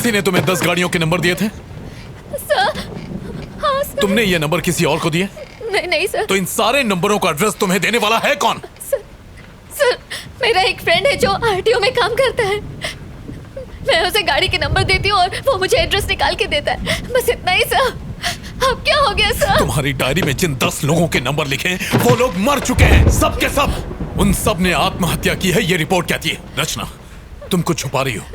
किसी ने तुम्हें 10 गाड़ियों के नंबर दिए थे? सर, हाँ सर। तुमने ये नंबर किसी और को दिए? नहीं सर। तो इन सारे नंबरों का एड्रेस तुम्हें देने वाला है कौन? सर, मेरा एक फ्रेंड है जो आरटीओ में काम करता है। मैं उसे गाड़ी के नंबर देती हूँ और वो मुझे एड्रेस निकाल के देता है। बस इतना ही सर। अब क्या हो गया सर? तुम्हारी डायरी में जिन 10 लोगों के नंबर लिखे हैं वो लोग मर चुके हैं, सब के सब। उन सब ने आत्महत्या की है, ये रिपोर्ट कहती है। रचना, तुम कुछ छुपा रही हो।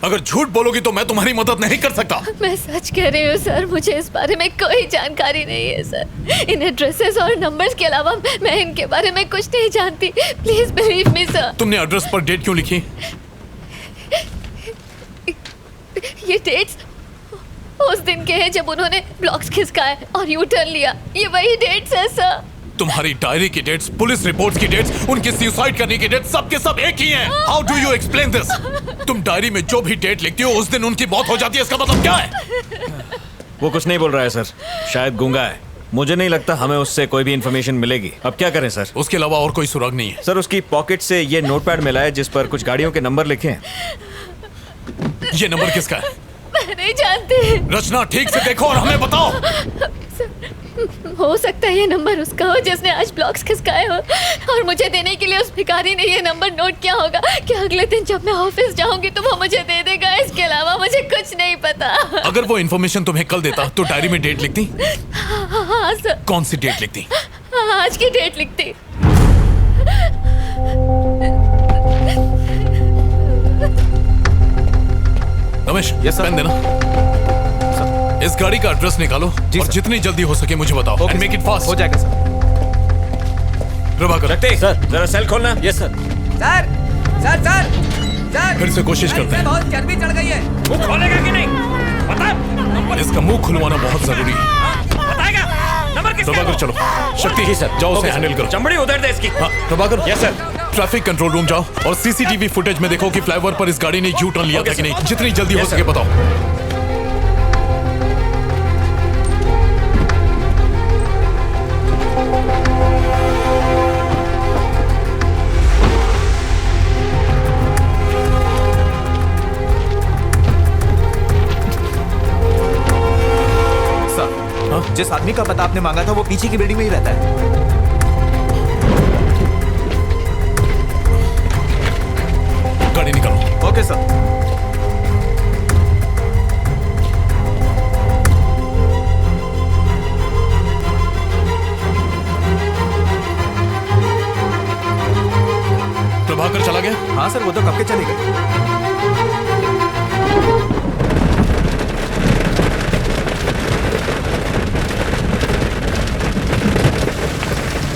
अगर झूठ बोलोगी तो मैं तुम्हारी मदद नहीं कर सकता। मैं सच कह रही हूँ सर, मुझे इस बारे में कोई जानकारी नहीं है सर। इन एड्रेसेस और नंबर्स के अलावा मैं इनके बारे में कुछ नहीं जानती। Please believe me sir. तुमने एड्रेस पर डेट क्यों लिखी? ये डेट्स उस दिन के हैं जब उन्होंने ब्लॉक्स खिसकाए और यू टर्न लिया। ये वही डेट्स है सर। तुम्हारी डायरी की डेट्स, पुलिस रिपोर्ट्स की डेट्स, उनकी सुसाइड करने की डेट्स, सब के सब एक ही हैं। How do you explain this? तुम डायरी में जो भी डेट लिखती हो उस दिन उनकी मौत हो जाती है, इसका मतलब क्या है? वो कुछ नहीं बोल रहा है सर, शायद गूंगा है। मुझे नहीं लगता हमें उससे कोई भी इंफॉर्मेशन मिलेगी। अब क्या करें सर? उसके अलावा और कोई सुराग नहीं है? सर, उसकी पॉकेट से ये नोटपैड मिला है जिस पर कुछ गाड़ियों के नंबर लिखे हैं। ये नंबर किसका है? मैं नहीं जानती। रचना, ठीक से देखो और हमें बताओ। हो सकता है ये नंबर उसका हो जिसने आज ब्लॉक्स खिसकाए हो और मुझे देने के लिए उस भिखारी ने ये नंबर नोट किया होगा कि अगले दिन जब मैं ऑफिस जाऊंगी तो वो मुझे दे देगा। इसके अलावा मुझे कुछ नहीं पता। अगर वो इन्फॉर्मेशन तुम्हें कल देता तो डायरी में डेट लिखती? हाँ सर। कौन सी डेट लिखती? आज की डेट लिखती। रमेश, पेन देना। इस गाड़ी का एड्रेस निकालो और जितनी जल्दी हो सके मुझे बताओ। And make it fast. हो जाएगा सर। प्रभाकर, सर जरा सेल खोलना। Yes sir. Sir sir sir sir फिर से कोशिश करते हैं। बहुत चर्बी चढ़ गई है। मुंह खोलेगा कि नहीं? बता। इसका मुंह खुलवाना बहुत जरूरी है। बताएगा नंबर किसका? प्रभाकर, चलो। शक्ति जी सर, जाओ, उसे हैंडल करो। चमड़ी उधर दे इसकी। हाँ, Prabhakar. Yes sir. Traffic control room जाओ और सीसीटीवी फुटेज में देखो कि फ्लाईओवर पर इस गाड़ी ने यू टर्न लिया था कि नहीं। जितनी जल्दी हो सके बताओ। जिस आदमी का पता आपने मांगा था वो पीछे की बिल्डिंग में ही रहता है। गाड़ी निकालो। Okay sir. प्रभाकर चला गया? हाँ सर, वो तो कब के चले गए।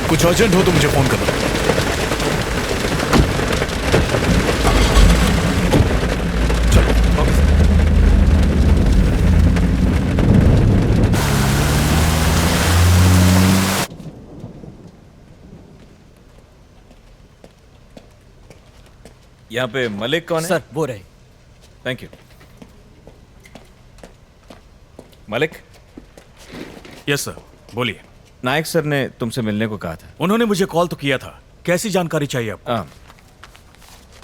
कुछ अर्जेंट हो तो मुझे फोन करना। चलो। Okay sir. यहाँ पे मलिक कौन है? सर वो रहे। Thank you. Malik. Yes sir, बोलिए। नायक सर ने तुमसे मिलने को कहा था। उन्होंने मुझे कॉल तो किया था। कैसी जानकारी चाहिए आपको?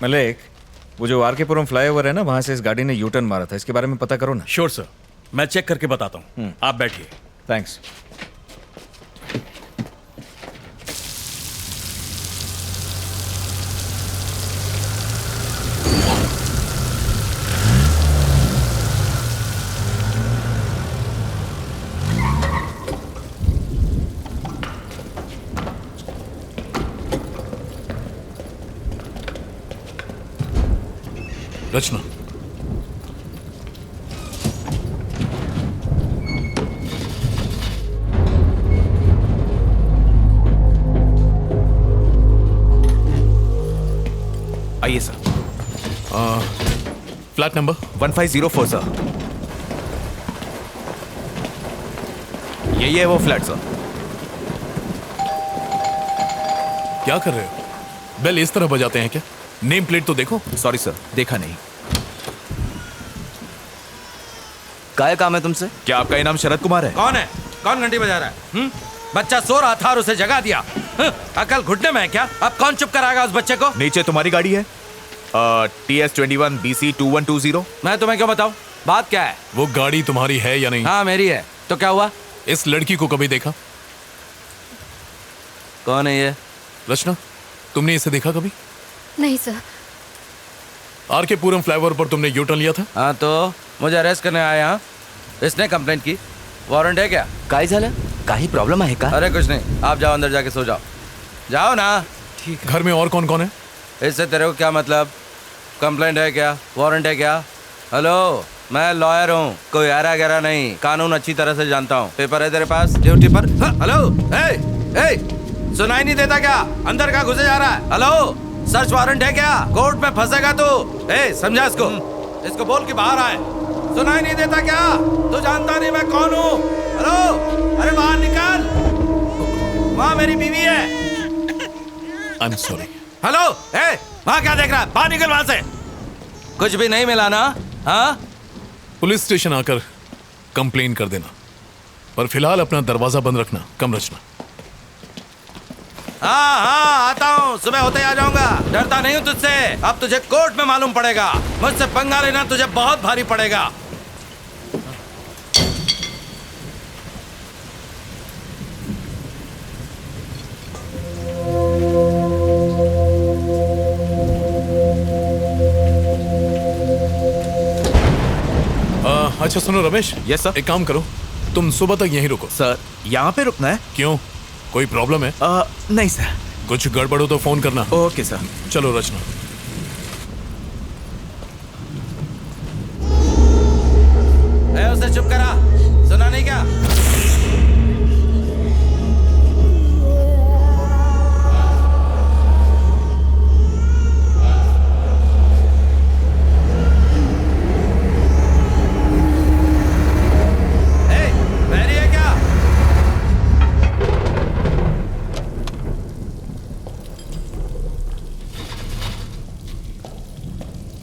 मलिक, वो जो आरकेपुरम फ्लाईओवर है ना, वहां से इस गाड़ी ने यू टर्न मारा था, इसके बारे में पता करो ना। श्योर सर, मैं चेक करके बताता हूँ। आप बैठिए। थैंक्स। रचना, आइए सर। Flat number 1504 sir. यही है वो फ्लैट सर। क्या कर रहे हो? बेल इस तरह बजाते हैं क्या? नेम प्लेट तो देखो। सॉरी सर, देखा नहीं। क्या काम है तुमसे? क्या आपका इनाम शरद कुमार है? कौन है? कौन घंटी बजा रहा है? बच्चा सो रहा था और उसे जगा दिया। अकल घुटने में है क्या? अब कौन चुप कराएगा उस बच्चे को? नीचे तुम्हारी गाड़ी है TS21BC2120। मैं तुम्हें क्यों बताऊं? बात क्या है? वो गाड़ी तुम्हारी है या नहीं? हाँ मेरी है। तो क्या हुआ? इस लड़की को कभी देखा? कौन है ये? रचना, तुमने इसे देखा कभी? नहीं सर। आर के पुरम फ्लाईओवर पर तुमने यू टर्न लिया था? हाँ तो मुझे अरेस्ट करने आया यहाँ। इसने कंप्लेंट की। वारंट है क्या? काय झालं? काही प्रॉब्लेम आहे का? अरे कुछ नहीं, आप जाओ अंदर जाके सो जाओ। जाओ ना। घर में और कौन कौन है? इससे तेरे को क्या मतलब? कंप्लेंट है क्या? वारंट है क्या? हेलो, मैं लॉयर हूँ, कोई आरा गहरा नहीं, कानून अच्छी तरह से जानता हूँ। पेपर है तेरे पास? ड्यूटी पर? हाँ, हेलो, ए, सुनाई नहीं देता क्या? अंदर का घुसे जा रहा है? हेलो, सर्च वारंट है क्या? कोर्ट में फंसेगा तू। ए, समझा इसको बोल के बाहर आए। सुनाई नहीं देता क्या? तू जानता नहीं मैं कौन हूँ? हेलो, अरे बाहर निकल, वहाँ मेरी बीवी है। I am sorry. हेलो, ए, वहाँ क्या देख रहा है? बाहर निकल वहाँ से। कुछ भी नहीं मिला ना? हाँ? पुलिस स्टेशन आकर कंप्लेन कर देना, पर फिलहाल अपना दरवाजा बंद रखना। कम रचना। हाँ आता हूँ, सुबह होते आ जाऊंगा। डरता नहीं हूँ तुझसे। अब तुझे कोर्ट में मालूम पड़ेगा। मुझसे पंगा लेना तुझे बहुत भारी पड़ेगा। अच्छा सुनो रमेश। Yes, sir. एक काम करो, तुम सुबह तक यहीं रुको। सर, यहाँ पे रुकना है? क्यों, कोई प्रॉब्लम है? नहीं सर। कुछ गड़बड़ हो तो फोन करना। Okay sir. चलो रचना। उसे चुप करा, सुना नहीं क्या?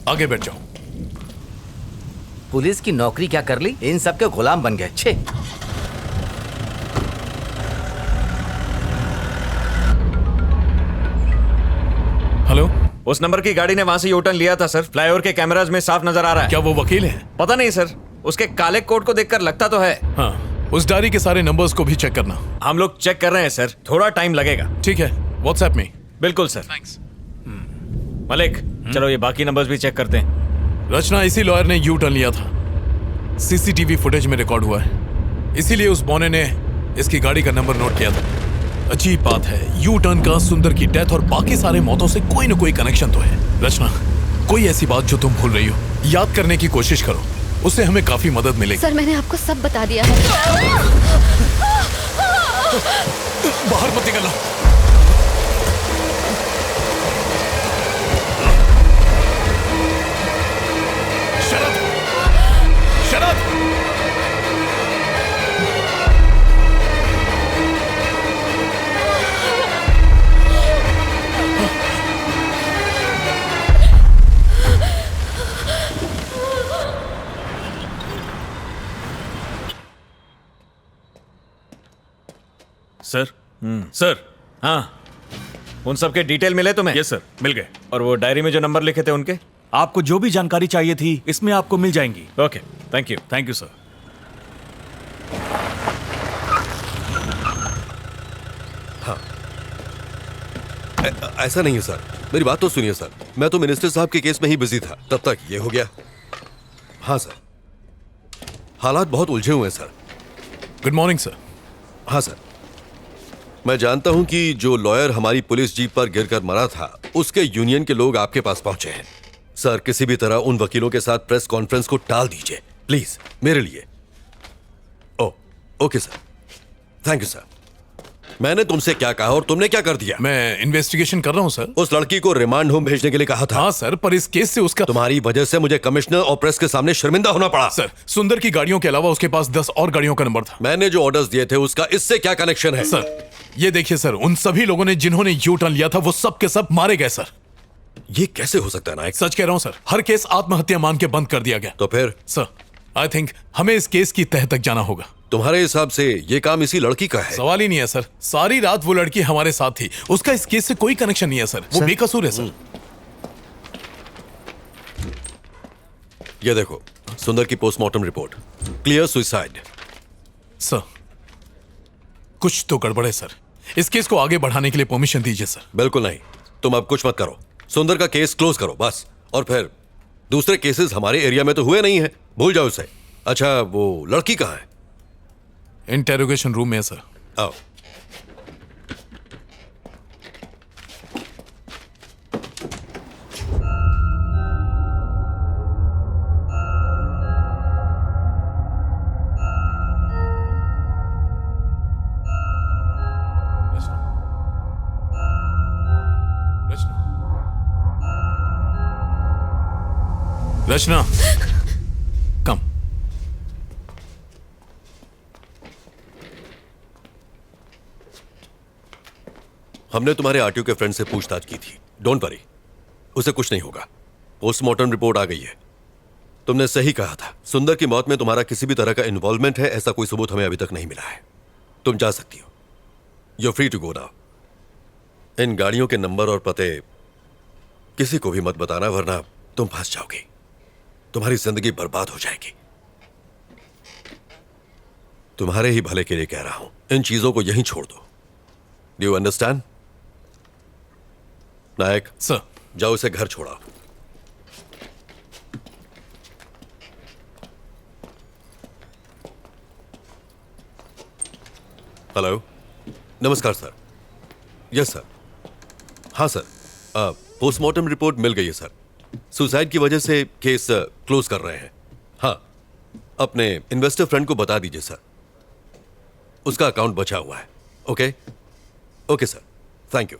आगे बैठ जाओ। पुलिस की नौकरी क्या कर ली, इन सब के गुलाम बन गए। छे। हेलो, उस नंबर की गाड़ी ने वहां से यूटर्न लिया था सर। फ्लाईओवर के कैमराज में साफ नजर आ रहा है। क्या वो वकील है? पता नहीं सर, उसके काले कोट को देखकर लगता तो है। हाँ, उस डायरी के सारे नंबर्स को भी चेक करना। हम लोग चेक कर रहे हैं सर, थोड़ा टाइम लगेगा। ठीक है, व्हाट्सएप में। बिल्कुल सर। थैंक्स। मलिक, चलो ये बाकी नंबर्स भी चेक करते हैं। रचना, इसी लॉयर ने यू टर्न लिया था। सीसीटीवी फुटेज में रिकॉर्ड हुआ है, इसीलिए उस बौने ने इसकी गाड़ी का नंबर नोट किया था। अजीब बात है, यू टर्न का सुंदर की डेथ और बाकी सारे मौतों से कोई ना कोई कनेक्शन तो है। रचना, कोई ऐसी बात जो तुम भूल रही हो, याद करने की कोशिश करो, उससे हमें काफी मदद मिलेगी। सर मैंने आपको सब बता दिया है। बाहर मत निकलना। शरद, शरद। Sir, sir. हाँ, उन सब के डिटेल मिले तुम्हें? यस सर, मिल गए। और वो डायरी में जो नंबर लिखे थे उनके? आपको जो भी जानकारी चाहिए थी इसमें आपको मिल जाएंगी। Okay, thank you. Thank you sir. ऐसा नहीं है सर, मेरी बात तो सुनिए सर। मैं तो मिनिस्टर साहब के केस में ही बिजी था, तब तक ये हो गया। हाँ सर, हालात बहुत उलझे हुए हैं सर। Good morning sir. हाँ सर, मैं जानता हूं कि जो लॉयर हमारी पुलिस जीप पर गिरकर मरा था, उसके यूनियन के लोग आपके पास पहुंचे हैं। सर, किसी भी तरह उन वकीलों के साथ प्रेस कॉन्फ्रेंस को टाल दीजिए प्लीज, मेरे लिए। Okay sir, thank you sir. मैंने तुमसे क्या कहा और तुमने क्या कर दिया? मैं इन्वेस्टिगेशन कर रहा हूं सर। उस लड़की को रिमांड होम भेजने के लिए कहा था। हाँ सर, पर इस केस से उसका तुम्हारी वजह से मुझे कमिश्नर और प्रेस के सामने शर्मिंदा होना पड़ा। सर, सुंदर की गाड़ियों के अलावा उसके पास 10 और गाड़ियों का नंबर था। मैंने जो ऑर्डर्स दिए थे उसका इससे क्या कनेक्शन है? सर, ये देखिए सर, उन सभी लोगों ने जिन्होंने यू टर्न लिया था वो सब के सब मारे गए सर। ये कैसे हो सकता है नायक? सच कह रहा हूं सर, हर केस आत्महत्या मान के बंद कर दिया गया। तो फिर? सर, आई थिंक हमें इस केस की तह तक जाना होगा। तुम्हारे हिसाब से ये काम इसी लड़की का है? सवाल ही नहीं है सर, सारी रात वो लड़की हमारे साथ थी, उसका इस केस से कोई कनेक्शन नहीं है सर, वो बेकसूर है सर। ये देखो, सुंदर की postmortem report clear suicide. Sir, कुछ तो गड़बड़ है सर। इस केस को आगे बढ़ाने के लिए परमिशन दीजिए सर। बिल्कुल नहीं, तुम अब कुछ मत करो। सुंदर का केस क्लोज करो बस। और फिर दूसरे केसेस हमारे एरिया में तो हुए नहीं है, भूल जाओ उसे। अच्छा, वो लड़की कहाँ है? इंटेरोगेशन रूम में है सर। आओ। रचना, कम। हमने तुम्हारे आरटीओ के फ्रेंड से पूछताछ की थी। डोंट वरी, उसे कुछ नहीं होगा। पोस्टमार्टम रिपोर्ट आ गई है। तुमने सही कहा था, सुंदर की मौत में तुम्हारा किसी भी तरह का इन्वॉल्वमेंट है ऐसा कोई सबूत हमें अभी तक नहीं मिला है। तुम जा सकती हो। You are free to go now. इन गाड़ियों के नंबर और पते किसी को भी मत बताना, वरना तुम फंस जाओगी। तुम्हारी जिंदगी बर्बाद हो जाएगी। तुम्हारे ही भले के लिए कह रहा हूं, इन चीजों को यहीं छोड़ दो। Do you understand? Nayak sir, जाओ, इसे घर छोड़ाओ। हेलो, नमस्कार सर। Yes sir. हाँ सर, पोस्टमार्टम रिपोर्ट मिल गई है सर। सुसाइड की वजह से केस क्लोज कर रहे हैं। हाँ, अपने इन्वेस्टर फ्रेंड को बता दीजिए सर, उसका अकाउंट बचा हुआ है। Okay okay sir, thank you.